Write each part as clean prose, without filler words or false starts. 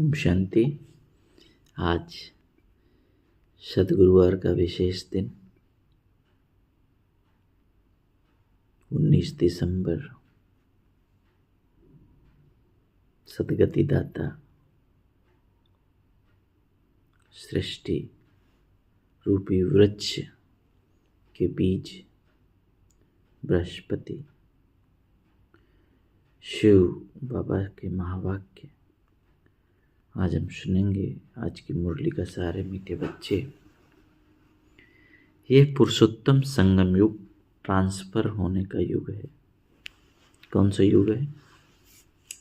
ओम शांति। आज सद्गुरुवार का विशेष दिन 19 दिसंबर। सद्गति दाता सृष्टि रूपी वृक्ष के बीज बृहस्पति शिव बाबा के महावाक्य आज हम सुनेंगे। आज की मुरली का सारे मीठे बच्चे, ये पुरुषोत्तम संगम युग ट्रांसफर होने का युग है। कौन सा युग है?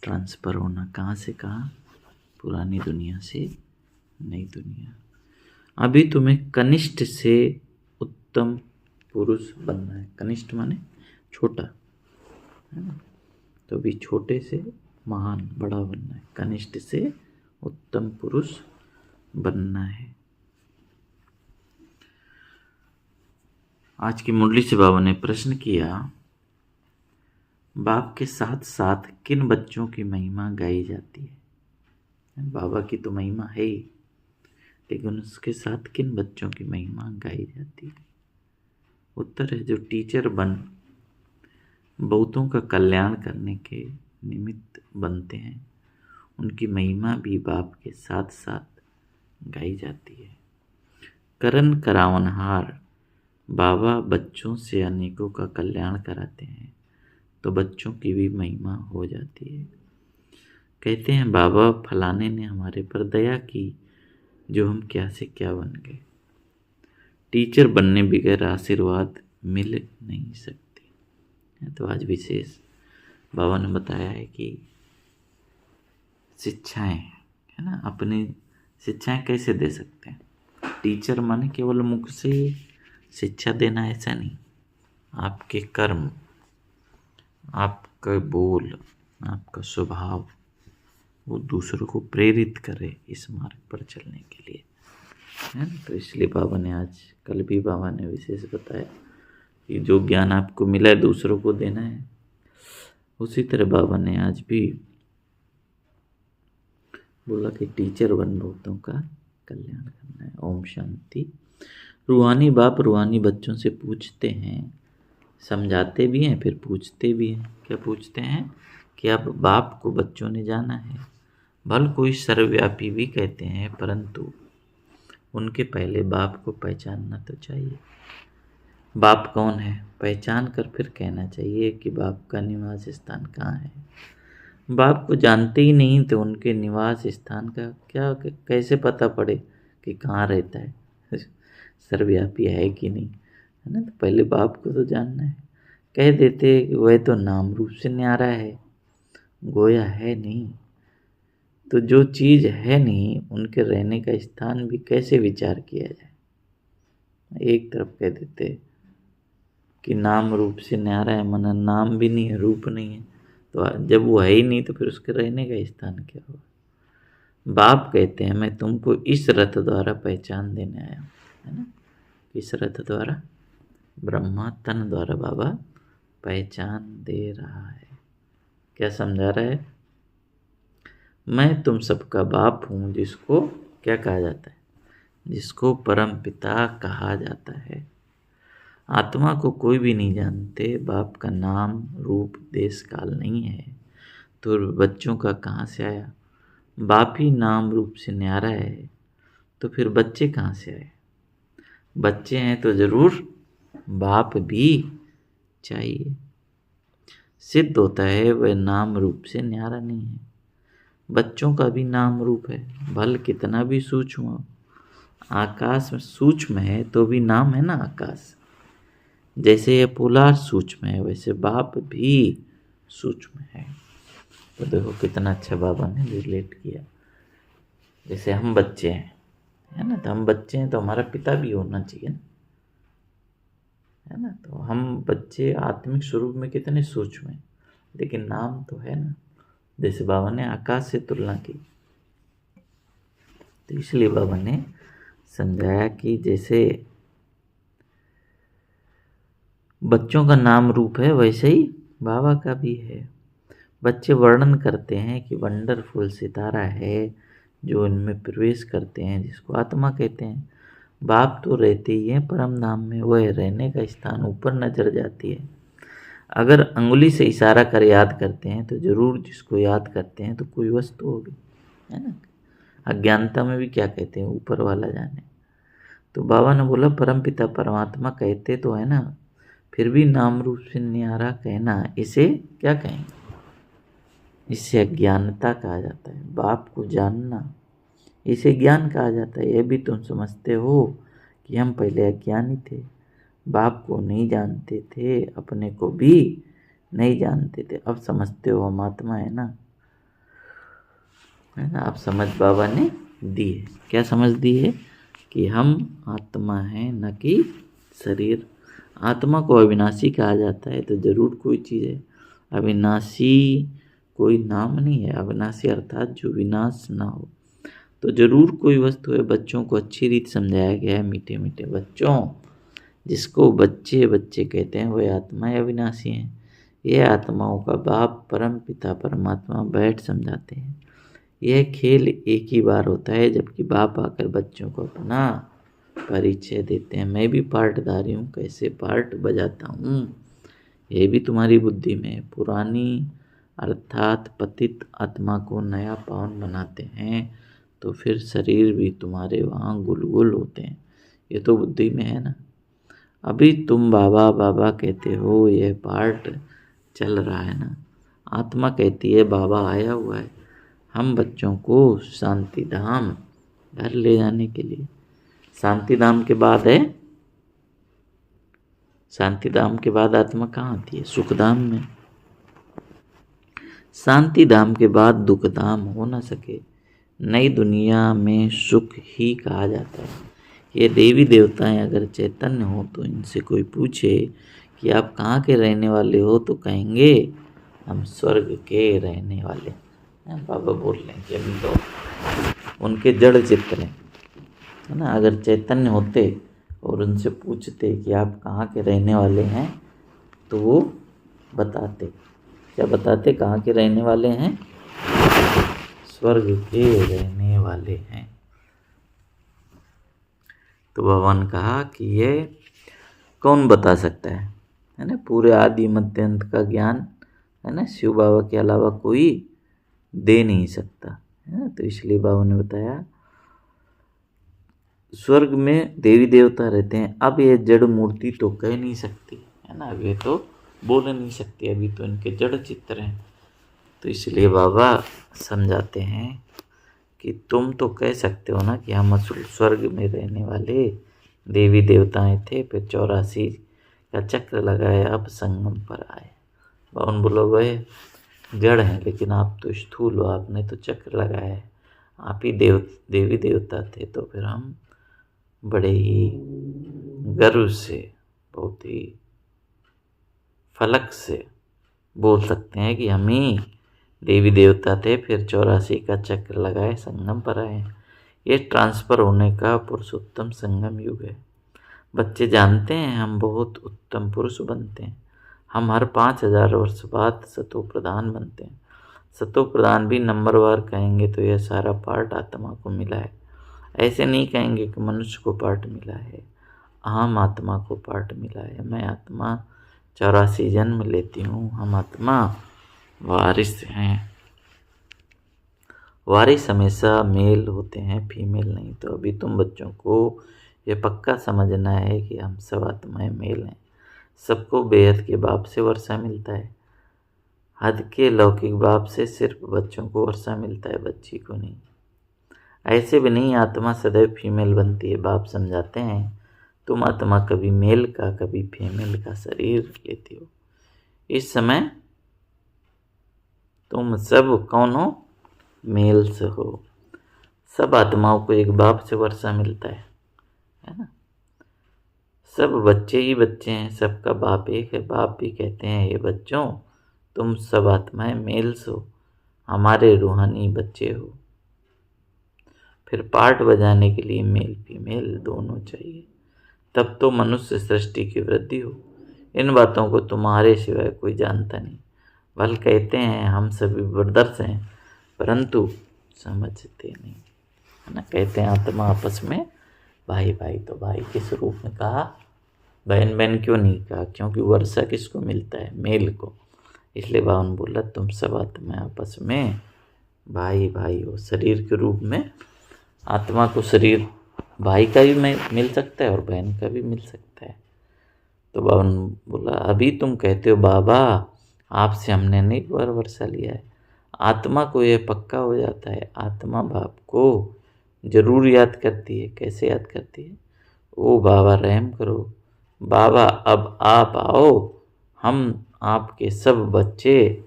ट्रांसफर होना। कहाँ से कहाँ? पुरानी दुनिया से नई दुनिया। अभी तुम्हें कनिष्ठ से उत्तम पुरुष बनना है। कनिष्ठ माने छोटा, है ना? तो अभी छोटे से महान बड़ा बनना है। कनिष्ठ से उत्तम पुरुष बनना है। आज की मुरली से बाबा ने प्रश्न किया, बाप के साथ साथ किन बच्चों की महिमा गाई जाती है? बाबा की तो महिमा है ही, लेकिन उसके साथ किन बच्चों की महिमा गाई जाती है? उत्तर है, जो टीचर बन बहुतों का कल्याण करने के निमित्त बनते हैं, उनकी महिमा भी बाप के साथ साथ गाई जाती है। करन करावनहार बाबा बच्चों से अनेकों का कल्याण कराते हैं, तो बच्चों की भी महिमा हो जाती है। कहते हैं, बाबा फलाने ने हमारे पर दया की, जो हम क्या से क्या बन गए। टीचर बनने बगैर आशीर्वाद मिल नहीं सकते। तो आज विशेष बाबा ने बताया है कि शिक्षाएं, है ना, अपनी शिक्षाएं कैसे दे सकते हैं। टीचर माने केवल मुख से शिक्षा देना ऐसा नहीं। आपके कर्म, आपका बोल, आपका स्वभाव वो दूसरों को प्रेरित करे इस मार्ग पर चलने के लिए, है ना। तो इसलिए बाबा ने आज, कल भी बाबा ने विशेष बताया कि जो ज्ञान आपको मिला है दूसरों को देना है। उसी तरह बाबा ने आज भी बोला कि टीचर बन बहुतों का कल्याण करना है। ओम शांति। रूहानी बाप रूहानी बच्चों से पूछते हैं, समझाते भी हैं, फिर पूछते भी हैं। क्या पूछते हैं? कि अब बाप को बच्चों ने जाना है। भल कोई सर्वव्यापी भी कहते हैं, परंतु उनके पहले बाप को पहचानना तो चाहिए। बाप कौन है पहचान कर फिर कहना चाहिए कि बाप का निवास स्थान कहाँ है। बाप को जानते ही नहीं तो उनके निवास स्थान का क्या कैसे पता पड़े कि कहाँ रहता है, सर्वव्यापी है कि नहीं, है ना। तो पहले बाप को तो जानना है। कह देते कि वह तो नाम रूप से न्यारा है, गोया है नहीं। तो जो चीज़ है नहीं, उनके रहने का स्थान भी कैसे विचार किया जाए। एक तरफ कह देते कि नाम रूप से न्यारा है, माना नाम भी नहीं है, रूप नहीं है, तो जब वो है ही नहीं तो फिर उसके रहने का स्थान क्या होगा। बाप कहते हैं, मैं तुमको इस रथ द्वारा पहचान देने आया हूँ, है ना। इस रथ द्वारा, ब्रह्मा तन द्वारा बाबा पहचान दे रहा है। क्या समझा रहा है? मैं तुम सबका बाप हूँ, जिसको क्या कहा जाता है? जिसको परम पिता कहा जाता है। आत्मा को कोई भी नहीं जानते। बाप का नाम रूप देश काल नहीं है, तो बच्चों का कहाँ से आया? बाप ही नाम रूप से न्यारा है, तो फिर बच्चे कहाँ से आए? बच्चे हैं तो जरूर बाप भी चाहिए। सिद्ध होता है वह नाम रूप से न्यारा नहीं है। बच्चों का भी नाम रूप है, भल कितना भी सूक्ष्म हो। आकाश में सूक्ष्म है तो भी नाम है ना आकाश। जैसे ये पोलार सूक्ष्म है, वैसे बाप भी सूक्ष्म है। तो देखो कितना अच्छा बाबा ने रिलेट किया। जैसे हम बच्चे हैं, है ना, तो हम बच्चे हैं तो हमारा पिता भी होना चाहिए ना, है ना। तो हम बच्चे आत्मिक स्वरूप में कितने सूक्ष्म हैं, लेकिन नाम तो है ना। जैसे बाबा ने आकाश से तुलना की, तो इसलिए बाबा ने समझाया कि जैसे बच्चों का नाम रूप है, वैसे ही बाबा का भी है। बच्चे वर्णन करते हैं कि वंडरफुल सितारा है, जो इनमें प्रवेश करते हैं, जिसको आत्मा कहते हैं। बाप तो रहते ही हैं परम धाम में, वह रहने का स्थान ऊपर नजर जाती है। अगर अंगुली से इशारा कर याद करते हैं तो जरूर जिसको याद करते हैं तो कोई वस्तु होगी, है ना। अज्ञानता में भी क्या कहते हैं, ऊपर वाला जाने। तो बाबा ने बोला परम पिता परमात्मा कहते तो है ना, फिर भी नाम रूप से न्यारा कहना, इसे क्या कहेंगे, इससे अज्ञानता कहा जाता है। बाप को जानना, इसे ज्ञान कहा जाता है। यह भी तुम समझते हो कि हम पहले अज्ञानी थे, बाप को नहीं जानते थे, अपने को भी नहीं जानते थे। अब समझते हो हम आत्मा है ना, आप समझ बाबा ने दी है। क्या समझ दी है कि हम आत्मा हैं, न कि शरीर। आत्मा को अविनाशी कहा जाता है तो जरूर कोई चीज़ है। अविनाशी कोई नाम नहीं है, अविनाशी अर्थात जो विनाश ना हो। तो जरूर कोई वस्तु है। बच्चों को अच्छी रीत समझाया गया है, मीठे मीठे बच्चों, जिसको बच्चे बच्चे कहते हैं, वह आत्माएं अविनाशी हैं। ये आत्माओं का बाप परम पिता परमात्मा बैठ समझाते हैं। यह खेल एक ही बार होता है, जबकि बाप आकर बच्चों को अपना परिचय देते हैं। मैं भी पार्टधारी हूँ, कैसे पार्ट बजाता हूँ ये भी तुम्हारी बुद्धि में। पुरानी अर्थात पतित आत्मा को नया पावन बनाते हैं तो फिर शरीर भी तुम्हारे वहाँ गुलगुल होते हैं। ये तो बुद्धि में है ना। अभी तुम बाबा बाबा कहते हो, यह पार्ट चल रहा है ना। आत्मा कहती है बाबा आया हुआ है हम बच्चों को शांति धाम घर ले जाने के लिए। शांति धाम के बाद है, शांति धाम के बाद आत्मा कहाँ आती है, सुख धाम में। शांति धाम के बाद दुख धाम हो ना सके। नई दुनिया में सुख ही कहा जाता है। ये देवी देवताएं अगर चैतन्य हो तो इनसे कोई पूछे कि आप कहाँ के रहने वाले हो तो कहेंगे हम स्वर्ग के रहने वाले हैं। बाबा बोल रहे हैं कि अभी तो उनके जड़ चित्र हैं, है ना। अगर चैतन्य होते और उनसे पूछते कि आप कहाँ के रहने वाले हैं तो वो बताते। क्या बताते, कहाँ के रहने वाले हैं, स्वर्ग के रहने वाले हैं। तो भगवान कहा कि ये कौन बता सकता है ना। पूरे आदि मध्य अंत का ज्ञान है ना, शिव बाबा के अलावा कोई दे नहीं सकता है ना। तो इसलिए बाबा ने बताया स्वर्ग में देवी देवता रहते हैं। अब ये जड़ मूर्ति तो कह नहीं सकती है ना, अब ये तो बोल नहीं सकती, अभी तो इनके जड़ चित्र हैं। तो इसलिए बाबा समझाते हैं कि तुम तो कह सकते हो ना कि हम असुर स्वर्ग में रहने वाले देवी देवताएं थे, फिर 84 का चक्र लगाया, अब संगम पर आए। बावन बोलो वह जड़ हैं, लेकिन आप तो स्थूल हो, आपने तो चक्र लगाया है, आप ही देवी देवता थे। तो फिर हम बड़े ही गर्व से, बहुत ही फलक से बोल सकते हैं कि हम ही देवी देवता थे, फिर 84 का चक्र लगाए, संगम पर आए। ये ट्रांसफर होने का पुरुषोत्तम संगम युग है। बच्चे जानते हैं हम बहुत उत्तम पुरुष बनते हैं। हम हर 5000 वर्ष बाद सतो प्रधान बनते हैं। सतो प्रधान भी नंबरवार कहेंगे तो यह सारा पार्ट आत्मा को मिला है। ऐसे नहीं कहेंगे कि मनुष्य को पार्ट मिला है, हम आत्मा को पार्ट मिला है। मैं आत्मा 84 जन्म लेती हूँ, हम आत्मा वारिस हैं। वारिस हमेशा मेल होते हैं, फीमेल नहीं। तो अभी तुम बच्चों को ये पक्का समझना है कि हम सब आत्माएं मेल हैं। सबको बेहद के बाप से वर्षा मिलता है, हद के लौकिक बाप से सिर्फ बच्चों को वर्षा मिलता है, बच्ची को नहीं। ऐसे भी नहीं, आत्मा सदैव फीमेल बनती है। बाप समझाते हैं तुम आत्मा कभी मेल का कभी फीमेल का शरीर लेती हो। इस समय तुम सब कौन हो, मेल्स हो। सब आत्माओं को एक बाप से वर्षा मिलता है ना। सब बच्चे ही बच्चे हैं, सबका बाप एक है। बाप भी कहते हैं ये बच्चों तुम सब आत्माएं मेल्स हो, हमारे रूहानी बच्चे हो। फिर पार्ट बजाने के लिए मेल फीमेल दोनों चाहिए, तब तो मनुष्य सृष्टि की वृद्धि हो। इन बातों को तुम्हारे सिवाय कोई जानता नहीं। भल कहते हैं हम सभी ब्रदर्स हैं, परंतु समझते नहीं। है ना। कहते हैं आत्मा आपस में भाई भाई, तो भाई किस रूप में कहा, बहन बहन क्यों नहीं कहा, क्योंकि वर्षा किसको मिलता है, मेल को। इसलिए भगवान बोला तुम सब आत्मा आपस में भाई भाई हो। शरीर के रूप में आत्मा को शरीर भाई का भी मिल सकता है और बहन का भी मिल सकता है। तो भगवान बोला अभी तुम कहते हो बाबा आपसे हमने नहीं वर्षा लिया है। आत्मा को ये पक्का हो जाता है, आत्मा बाप को जरूर याद करती है। कैसे याद करती है, ओ बाबा रहम करो, बाबा अब आप आओ, हम आपके सब बच्चे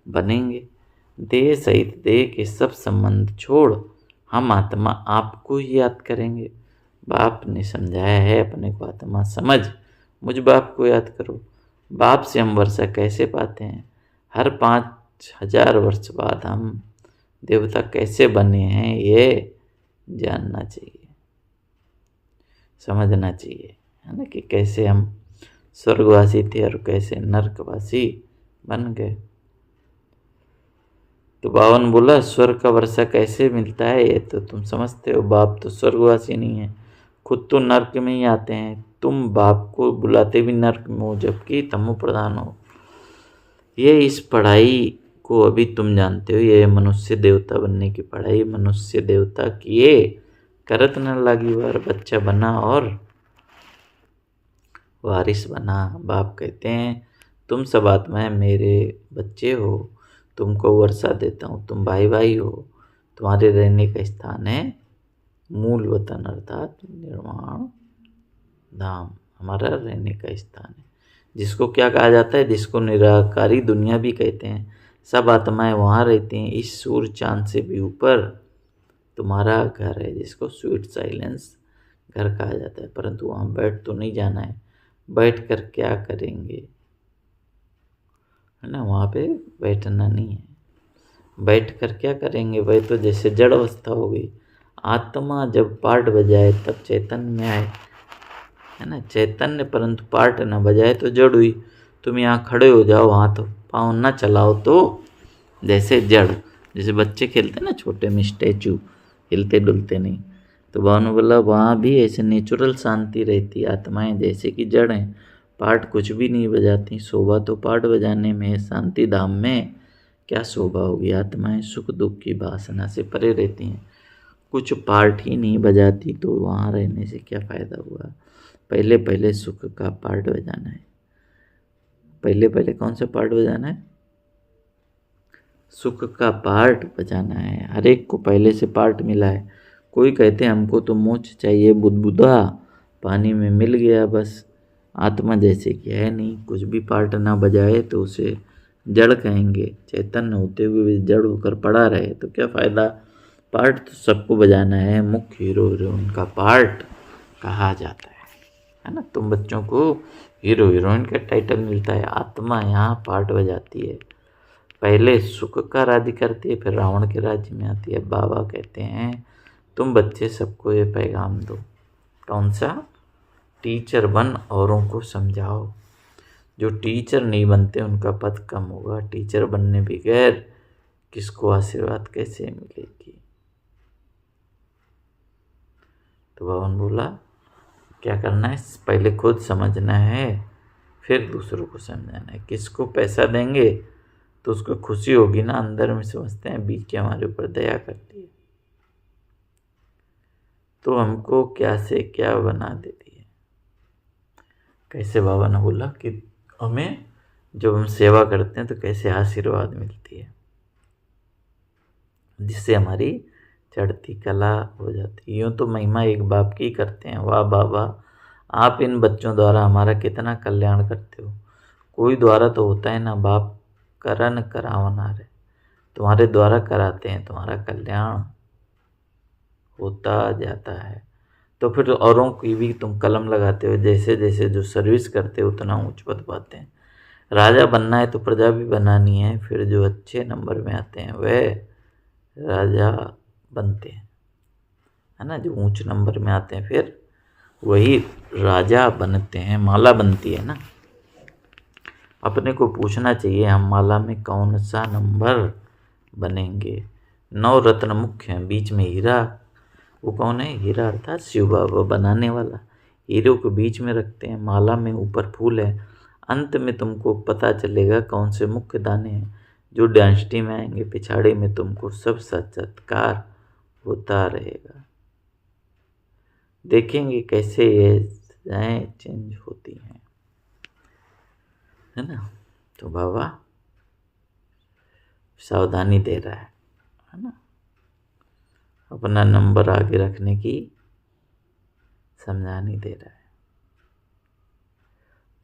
बनेंगे। देह सहित देह के सब संबंध छोड़ हम आत्मा आपको ही याद करेंगे। बाप ने समझाया है अपने को आत्मा समझ, मुझ बाप को याद करो। बाप से हम वर्षा कैसे पाते हैं, हर 5000 वर्ष बाद हम देवता कैसे बने हैं, ये जानना चाहिए, समझना चाहिए, है ना, कि कैसे हम स्वर्गवासी थे और कैसे नरकवासी बन गए। तो बावन बोला स्वर्ग का वर्षा कैसे मिलता है, ये तो तुम समझते हो, बाप तो स्वर्गवासी नहीं है, खुद तो नर्क में ही आते हैं। तुम बाप को बुलाते भी नर्क में हो, जबकि तमो प्रधान हो। ये इस पढ़ाई को अभी तुम जानते हो, ये मनुष्य देवता बनने की पढ़ाई। मनुष्य देवता किए करत न लागी वार, बच्चा बना और वारिस बना। बाप कहते हैं तुम सब आत्माएं मेरे बच्चे हो, तुमको वर्षा देता हूँ, तुम भाई भाई हो। तुम्हारे रहने का स्थान है मूल वतन अर्थात निर्वाण धाम, हमारा रहने का स्थान है। जिसको क्या कहा जाता है, जिसको निराकारी दुनिया भी कहते हैं। सब आत्माएं वहाँ रहती हैं, इस सूर्य चांद से भी ऊपर तुम्हारा घर है, जिसको स्वीट साइलेंस घर कहा जाता है। परंतु वहाँ बैठ तो नहीं जाना है, बैठ कर क्या करेंगे, है ना, वहाँ पे बैठना नहीं है। बैठ कर क्या करेंगे, वह तो जैसे जड़ अवस्था हो गई। आत्मा जब पाठ बजाए तब चैतन्य में आए, है ना, चैतन्य परंतु पाठ न बजाए तो जड़ हुई। तुम यहाँ खड़े हो जाओ, हाथ पाँव न चलाओ तो जैसे जड़, जैसे बच्चे खेलते ना छोटे में स्टैचू, हिलते डुलते नहीं। तो भानु बोला वहाँ भी ऐसे नेचुरल शांति रहती। आत्माएं जैसे कि जड़ हैं, पाठ कुछ भी नहीं बजाती। शोभा तो पाठ बजाने में, शांति धाम में क्या शोभा होगी। आत्माएं सुख दुख की वासना से परे रहती हैं, कुछ पार्ट ही नहीं बजाती, तो वहाँ रहने से क्या फ़ायदा हुआ। पहले पहले सुख का पार्ट बजाना है। पहले पहले कौन सा पार्ट बजाना है, सुख का पार्ट बजाना है। हर एक को पहले से पार्ट मिला है। कोई कहते हैं हमको तो मोक्ष चाहिए, बुदबुदा पानी में मिल गया बस। आत्मा जैसे कि है नहीं, कुछ भी पार्ट ना बजाए तो उसे जड़ कहेंगे। चैतन्य होते हुए भी जड़ होकर पड़ा रहे तो क्या फ़ायदा। पार्ट तो सबको बजाना है, मुख्य हीरो हीरोइन का पार्ट कहा जाता है ना। तुम बच्चों को हीरो हीरोइन का टाइटल मिलता है, आत्मा यहाँ पार्ट बजाती है। पहले सुख का राज्य करती है, फिर रावण के राज्य में आती है। बाबा कहते हैं तुम बच्चे सबको ये पैगाम दो, कौन सा, टीचर बन औरों को समझाओ। जो टीचर नहीं बनते उनका पद कम होगा। टीचर बनने बगैर किसको आशीर्वाद कैसे मिलेगी। तो भगवान बोला क्या करना है, पहले खुद समझना है, फिर दूसरों को समझाना है। किसको पैसा देंगे तो उसको खुशी होगी ना, अंदर में समझते हैं बीच के हमारे ऊपर दया करती है, तो हमको क्या से क्या बना देती है। कैसे बाबा ने बोला कि हमें जब हम सेवा करते हैं तो कैसे आशीर्वाद मिलती है, जिससे हमारी चढ़ती कला हो जाती है। यूँ तो महिमा एक बाप की करते हैं, वाह बाबा आप इन बच्चों द्वारा हमारा कितना कल्याण करते हो। कोई द्वारा तो होता है ना, बाप करन करावना रे, तुम्हारे द्वारा कराते हैं, तुम्हारा कल्याण होता जाता है। तो फिर औरों की भी तुम कलम लगाते हो, जैसे जैसे जो सर्विस करते हो उतना ऊंच पद पाते हैं। राजा बनना है तो प्रजा भी बनानी है, फिर जो अच्छे नंबर में आते हैं वह राजा बनते हैं, है ना। जो ऊंच नंबर में आते हैं फिर वही राजा बनते हैं, माला बनती है ना। अपने को पूछना चाहिए हम माला में कौन सा नंबर बनेंगे। 9 रत्न मुख्य हैं, बीच में हीरा वो कौन है? हीरा अर्थात शिव बाबा बनाने वाला। हीरे को बीच में रखते हैं, माला में ऊपर फूल है। अंत में तुमको पता चलेगा कौन से मुख्य दाने हैं जो डायनेस्टी में आएंगे। पिछाड़े में तुमको सब साक्षात्कार होता रहेगा। देखेंगे कैसे ये सजाएं चेंज होती हैं, है ना। तो बाबा सावधानी दे रहा है ना, अपना नंबर आगे रखने की समझानी दे रहा है।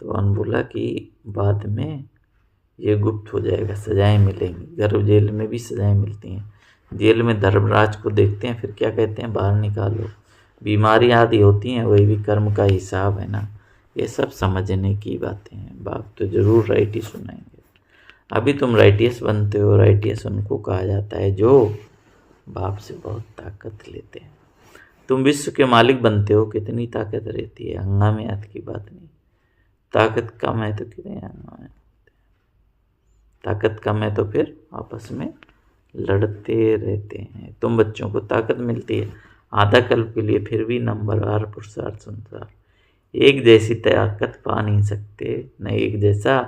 तो अन बोला कि बाद में ये गुप्त हो जाएगा, सजाएं मिलेंगी। गर्भ जेल में भी सजाएं मिलती हैं। जेल में धर्मराज को देखते हैं, फिर क्या कहते हैं? बाहर निकालो। बीमारी आदि होती हैं, वही भी कर्म का हिसाब है ना। ये सब समझने की बातें हैं। बाप तो जरूर राइट ही सुनाएंगे। अभी तुम राइटियस बनते हो। राइटियस उनको कहा जाता है जो बाप से बहुत ताकत लेते हैं। तुम विश्व के मालिक बनते हो, कितनी ताकत रहती है। हंगा में याद की बात नहीं। ताकत कम है तो कितने हंगा में, ताकत कम है तो फिर आपस में लड़ते रहते हैं। तुम बच्चों को ताकत मिलती है आधा कल्प के लिए, फिर भी नंबरवार पुरुषार्थ संसार एक जैसी ताकत पा नहीं सकते, न एक जैसा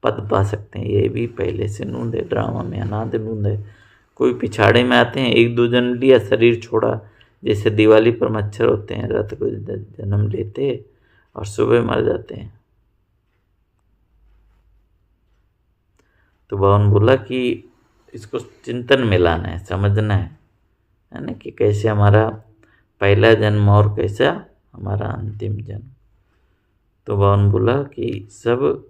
पद पा सकते हैं। ये भी पहले से नूंद है, ड्रामा में अनाद नूंद है। कोई पिछाड़े में आते हैं, एक दो जन्म लिया, शरीर छोड़ा। जैसे दिवाली पर मच्छर होते हैं, रात को जन्म लेते और सुबह मर जाते हैं। तो भगवान बोला कि इसको चिंतन में लाना है, समझना है ना, कि कैसे हमारा पहला जन्म और कैसा हमारा अंतिम जन्म। तो भगवान बोला कि सब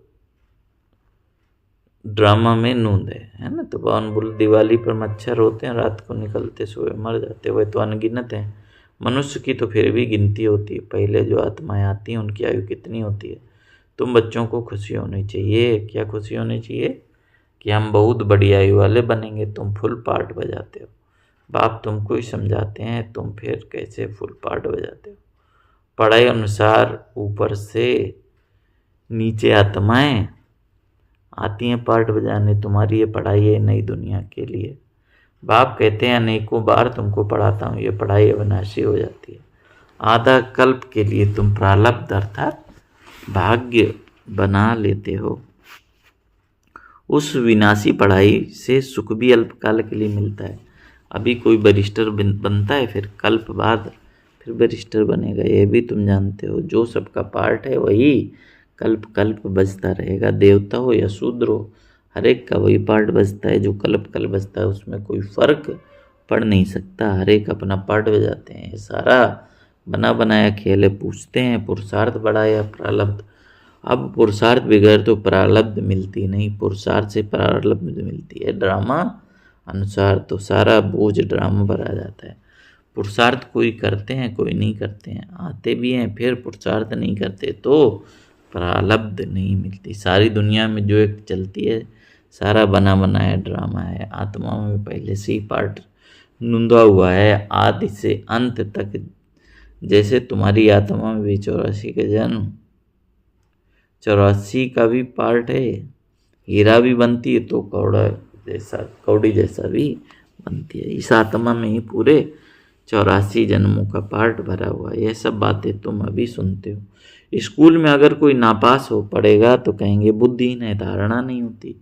ड्रामा में नूंद है ना। तो भगवान बोला दिवाली पर मच्छर होते हैं, रात को निकलते सुबह मर जाते। वह तो अनगिनत हैं। मनुष्य की तो फिर भी गिनती होती है। पहले जो आत्माएं आती हैं उनकी आयु कितनी होती है। तुम बच्चों को खुशी होनी चाहिए। क्या खुशी होनी चाहिए? कि हम बहुत बड़ी आयु वाले बनेंगे। तुम फुल पार्ट बजाते हो। बाप तुमको ही समझाते हैं, तुम फिर कैसे फुल पार्ट बजाते हो। पढ़ाई अनुसार ऊपर से नीचे आत्माएं आती हैं पार्ट बजाने। तुम्हारी ये पढ़ाई है नई दुनिया के लिए। बाप कहते हैं अनेकों बार तुमको पढ़ाता हूँ, ये पढ़ाई अविनाशी हो जाती है। आधा कल्प के लिए तुम प्रारब्ध अर्थात भाग्य बना लेते हो। उस विनाशी पढ़ाई से सुख भी अल्पकाल के लिए मिलता है। अभी कोई बैरिस्टर बनता है, फिर कल्प बाद फिर बैरिस्टर बनेगा। ये भी तुम जानते हो। जो सबका पार्ट है वही कल्प कल्प बजता रहेगा। देवता हो या शूद्र हो, हर एक का वही पार्ट बजता है जो कल्प कल्प बजता है। उसमें कोई फर्क पड़ नहीं सकता। हर एक अपना पार्ट बजाते हैं। ये सारा बना बनाया खेल है। पूछते हैं पुरुषार्थ बड़ा या प्रारब्ध। अब पुरुषार्थ बगैर तो प्रारब्ध मिलती नहीं, पुरुषार्थ से प्रारब्ध मिलती है। ड्रामा अनुसार तो सारा बोझ ड्रामा पर आ जाता है। पुरुषार्थ कोई करते हैं, कोई नहीं करते हैं। आते भी हैं, फिर पुरुषार्थ नहीं करते तो प्रारब्ध नहीं मिलती। सारी दुनिया में जो एक चलती है सारा बना बनाया ड्रामा है। आत्मा में पहले से ही पार्ट नूंदा हुआ है आदि से अंत तक। जैसे तुम्हारी आत्मा में भी 84 के जन्म 84 का भी पार्ट है। हीरा भी बनती है तो कौड़ी जैसा भी बनती है। इस आत्मा में ही पूरे 84 जन्मों का पार्ट भरा हुआ है। यह सब बातें तुम अभी सुनते हो। स्कूल में अगर कोई नापास हो पड़ेगा तो कहेंगे बुद्धिहीन है, धारणा नहीं होती।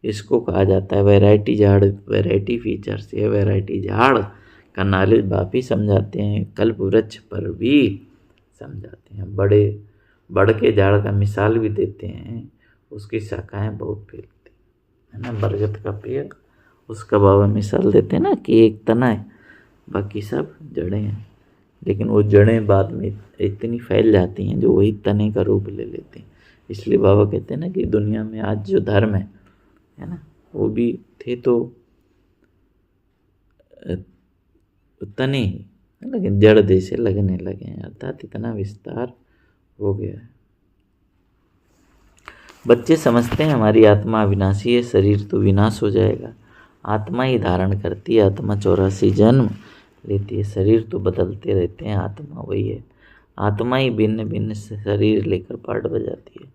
इसको कहा जाता है वैरायटी झाड़, वैरायटी फीचर्स। ये वैरायटी झाड़ का नॉलेज बाप ही समझाते हैं। कल्प वृक्ष पर भी समझाते हैं। बड़ के झाड़ का मिसाल भी देते हैं। उसकी शाखाएं बहुत फैलती है ना। बरगद का पेड़, उसका बाबा मिसाल देते हैं ना कि एक तना है, बाकी सब जड़ें हैं। लेकिन वो जड़ें बाद में इतनी फैल जाती हैं जो वही तने का रूप ले लेती हैं। इसलिए बाबा कहते हैं ना कि दुनिया में आज जो धर्म है ना, वो भी थे तो तने ही, लेकिन जड़ जैसे लगने लगे हैं। अर्थात इतना विस्तार हो गया है। बच्चे समझते हैं हमारी आत्मा अविनाशी है, शरीर तो विनाश हो जाएगा। आत्मा ही धारण करती है। आत्मा 84 जन्म लेती है। शरीर तो बदलते रहते हैं, आत्मा वही है। आत्मा ही भिन्न भिन्न शरीर लेकर पार्ट बजाती है।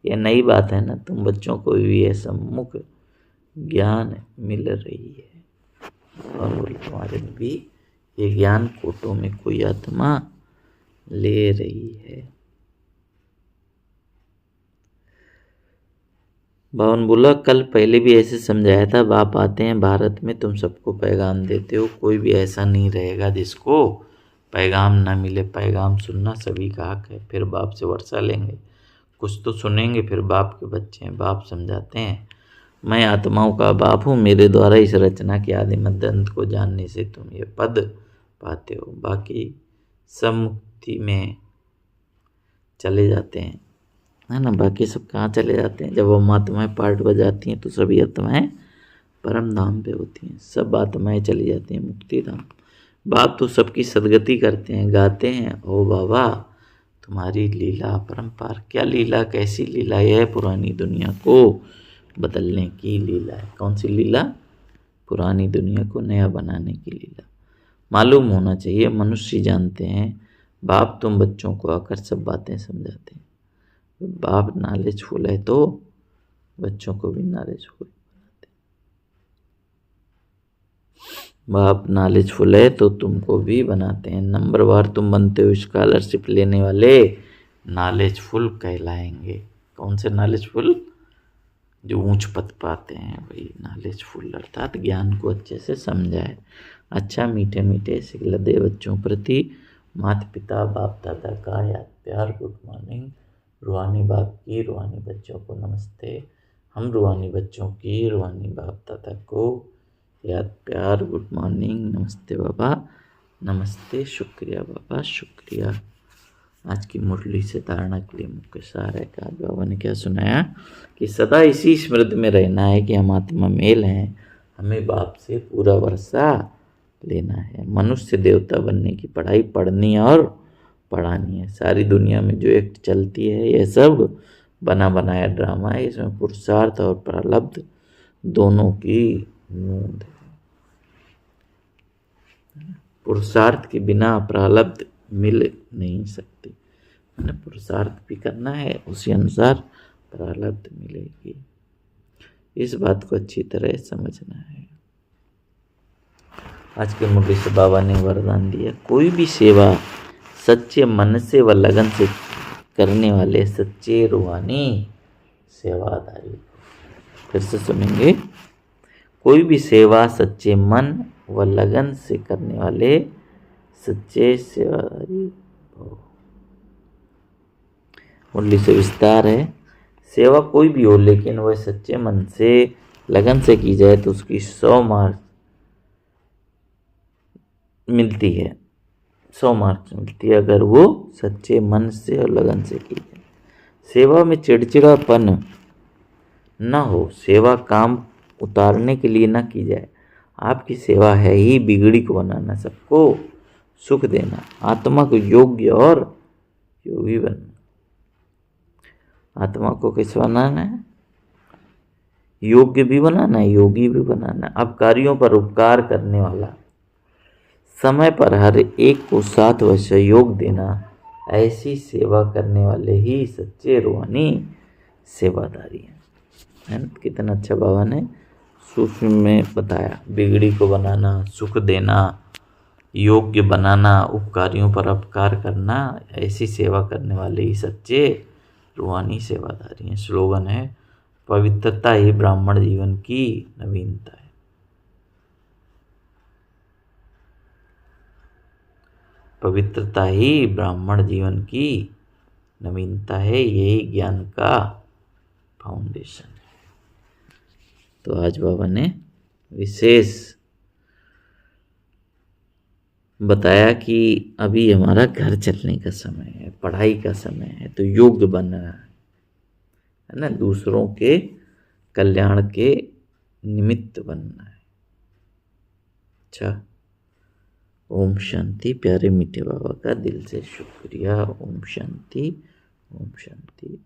यह नई बात है ना। तुम बच्चों को भी यह सम्मुख ज्ञान मिल रही है और बोले तुम्हारे में भी ये ज्ञान कोटों में कोई आत्मा ले रही है। बावन बोला, कल पहले भी ऐसे समझाया था, बाप आते हैं भारत में, तुम सबको पैगाम देते हो, कोई भी ऐसा नहीं रहेगा जिसको पैगाम ना मिले। पैगाम सुनना सभी का हक है। फिर बाप से वर्षा लेंगे, कुछ तो सुनेंगे। फिर बाप के बच्चे हैं, बाप समझाते हैं, मैं आत्माओं का बाप हूँ, मेरे द्वारा इस रचना के आदि मध्य अंत को जानने से तुम ये पद पाते हो। बाकी सब मुक्ति में चले जाते हैं, है ना। बाकी सब कहाँ चले जाते हैं? जब हम आत्माएं पार्ट बजाती हैं तो सभी आत्माएं परम धाम पे होती हैं, सब आत्माएं चली जाती हैं मुक्ति धाम। बाप तो सबकी सदगति करते हैं, गाते हैं, ओ बाबा तुम्हारी लीला परम्पार। क्या लीला, कैसी लीला? यह है पुरानी दुनिया को बदलने की लीला है। कौन सी लीला? पुरानी दुनिया को नया बनाने की लीला। मालूम होना चाहिए, मनुष्य जानते हैं। बाप तुम बच्चों को आकर सब बातें समझाते हैं। बाप नॉलेजफुल है तो बच्चों को भी नॉलेजफुल बनाते हैं। बाप नॉलेजफुल है तो तुमको भी बनाते हैं। नंबरवार तुम बनते हो स्कॉलरशिप लेने वाले, नॉलेजफुल कहलाएंगे। कौन से नॉलेजफुल? जो ऊंच पद पाते हैं वही नॉलेजफुल, अर्थात ज्ञान को अच्छे से समझाए। अच्छा मीठे मीठे सिखलदे बच्चों प्रति माता पिता बाप दादा का याद प्यार, गुड मॉर्निंग। रूहानी बाप की रूहानी बच्चों को नमस्ते। हम रूहानी बच्चों की रूहानी बाप दादा को याद प्यार, गुड मॉर्निंग, नमस्ते बाबा, नमस्ते, शुक्रिया बाबा, शुक्रिया। आज की मुरली से धारणा के लिए मुख्य सार है कि आज बाबा ने क्या सुनाया कि सदा इसी स्मृति में रहना है कि हम आत्मा मेल हैं, हमें बाप से पूरा वर्षा लेना है। मनुष्य देवता बनने की पढ़ाई पढ़नी है और पढ़ानी है। सारी दुनिया में जो एक्ट चलती है यह सब बना बनाया ड्रामा है। इसमें पुरुषार्थ और प्रारब्ध दोनों की नूंद है। पुरुषार्थ के बिना प्रारब्ध मिल नहीं सकती, मैंने पुरुषार्थ भी करना है, उसी अनुसार प्रारब्ध मिलेगी। इस बात को अच्छी तरह समझना है। आज के मुरली से बाबा ने वरदान दिया, कोई भी सेवा सच्चे मन से व लगन से करने वाले सच्चे रूहानी सेवादारी। फिर से सुनेंगे, कोई भी सेवा सच्चे मन व लगन से करने वाले सच्चे सेवादारी हो। मुरली से विस्तार है, सेवा कोई भी हो लेकिन वह सच्चे मन से लगन से की जाए तो उसकी 100 मार्क्स मिलती है, 100 मार्क्स मिलती है अगर वो सच्चे मन से और लगन से की जाए। सेवा में चिड़चिड़ापन न हो, सेवा काम उतारने के लिए न की जाए। आपकी सेवा है ही बिगड़ी को बनाना, सबको सुख देना, आत्मा को योग्य और योगी बनना। आत्मा को किस बनाना है? योग्य भी बनाना है, योगी भी बनाना है। अब कार्यों पर उपकार करने वाला, समय पर हर एक को साथ व सहयोग देना, ऐसी सेवा करने वाले ही सच्चे रूहानी सेवादारी हैं। है ना? कितना अच्छा बाबा ने सूक्ष्म में बताया। बिगड़ी को बनाना, सुख देना, योग्य बनाना, उपकारियों पर उपकार करना, ऐसी सेवा करने वाले ही सच्चे रूहानी सेवादारी हैं। स्लोगन है, पवित्रता ही ब्राह्मण जीवन की नवीनता है। पवित्रता ही ब्राह्मण जीवन की नवीनता है, यही ज्ञान का फाउंडेशन है। तो आज बाबा ने विशेष बताया कि अभी हमारा घर चलने का समय है, पढ़ाई का समय है, तो योग्य बनना है ना, दूसरों के कल्याण के निमित्त बनना है। अच्छा, ओम शांति। प्यारे मीठे बाबा का दिल से शुक्रिया। ओम शांति, ओम शांति।